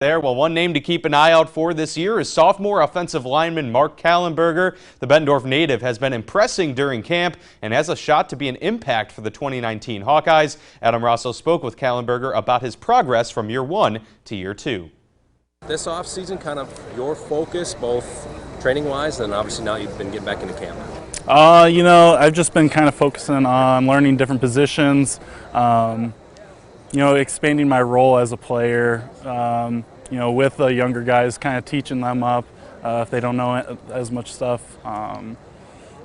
There, well, one name to keep an eye out for this year is sophomore offensive lineman Mark Kallenberger. The Bettendorf native has been impressing during camp and has a shot to be an impact for the 2019 Hawkeyes. Adam Rossow spoke with Kallenberger about his progress from year 1 to year 2. This offseason, kind of your focus, both training-wise and obviously now you've been getting back into camp. I've just been kind of focusing on learning different positions, expanding my role as a player, with the younger guys, kind of teaching them up if they don't know as much stuff.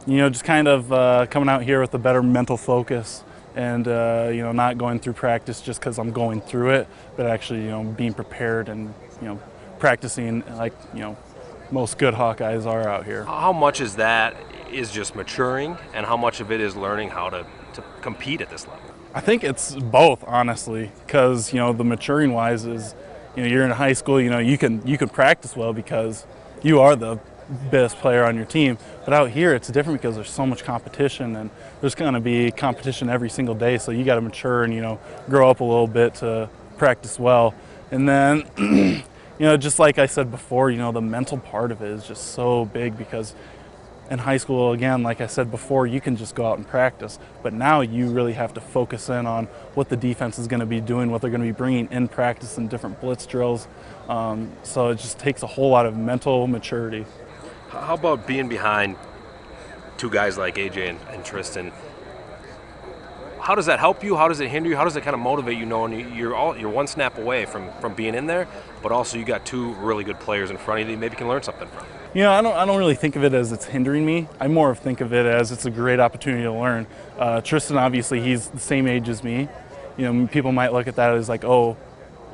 Just kind of coming out here with a better mental focus and, not going through practice just because I'm going through it, but actually, being prepared and, practicing like, most good Hawkeyes are out here. How much is that is just maturing and how much of it is learning how to compete at this level? I think it's both, honestly, because the maturing wise is, you're in high school, you can practice well because you are the best player on your team. But out here, it's different because there's so much competition, and there's going to be competition every single day. So you got to mature and grow up a little bit to practice well. And then, just like I said before, the mental part of it is just so big because in high school, again, like I said before, you can just go out and practice, but now you really have to focus in on what the defense is going to be doing, what they're going to be bringing in practice and different blitz drills. So it just takes a whole lot of mental maturity. How about being behind two guys like AJ and Tristan? How does that help you? How does it hinder you? How does it kind of motivate you knowing you're one snap away from being in there, but also you got two really good players in front of you that you maybe can learn something from? I don't really think of it as it's hindering me. I more think of it as it's a great opportunity to learn. Tristan, obviously, he's the same age as me. People might look at that as like, oh,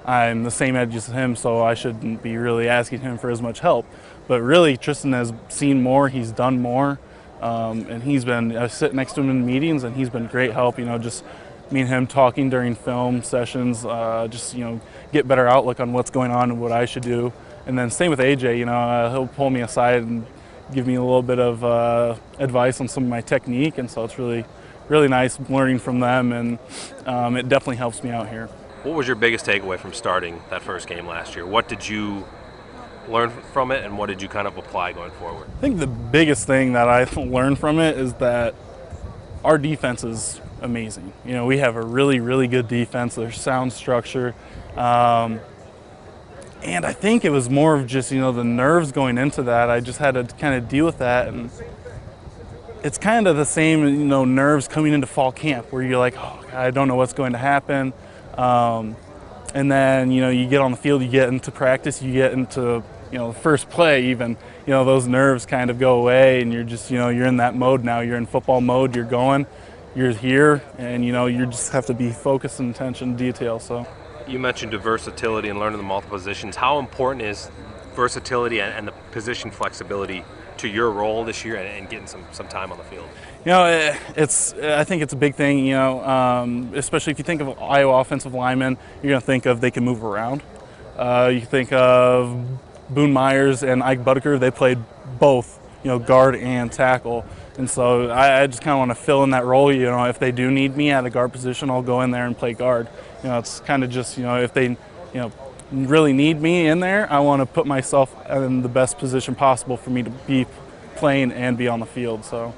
I'm the same age as him, so I shouldn't be really asking him for as much help. But really, Tristan has seen more, he's done more, and he's been, I sit next to him in meetings, and he's been great help, just me and him talking during film sessions, get better outlook on what's going on and what I should do. And then same with AJ, he'll pull me aside and give me a little bit of advice on some of my technique, and so it's really, really nice learning from them, and it definitely helps me out here. What was your biggest takeaway from starting that first game last year? What did you learn from it, and what did you kind of apply going forward? I think the biggest thing that I learned from it is that our defense is amazing. We have a really, really good defense. There's sound structure. And I think it was more of just, the nerves going into that. I just had to kind of deal with that. And it's kind of the same, nerves coming into fall camp where you're like, oh, God, I don't know what's going to happen. And then, you get on the field, you get into practice, you get into, the first play even, those nerves kind of go away and you're just, you're in that mode now. You're in football mode, you're going, you're here, and, you just have to be focused and attention to detail. So. You mentioned versatility and learning the multiple positions. How important is versatility and the position flexibility to your role this year and getting some time on the field? I think it's a big thing, especially if you think of Iowa offensive linemen, you're going to think of they can move around. You think of Boone Myers and Ike Buttaker, they played both, guard and tackle. And so I just kind of want to fill in that role. If they do need me at a guard position, I'll go in there and play guard. It's kind of just, if they, really need me in there, I want to put myself in the best position possible for me to be playing and be on the field. So.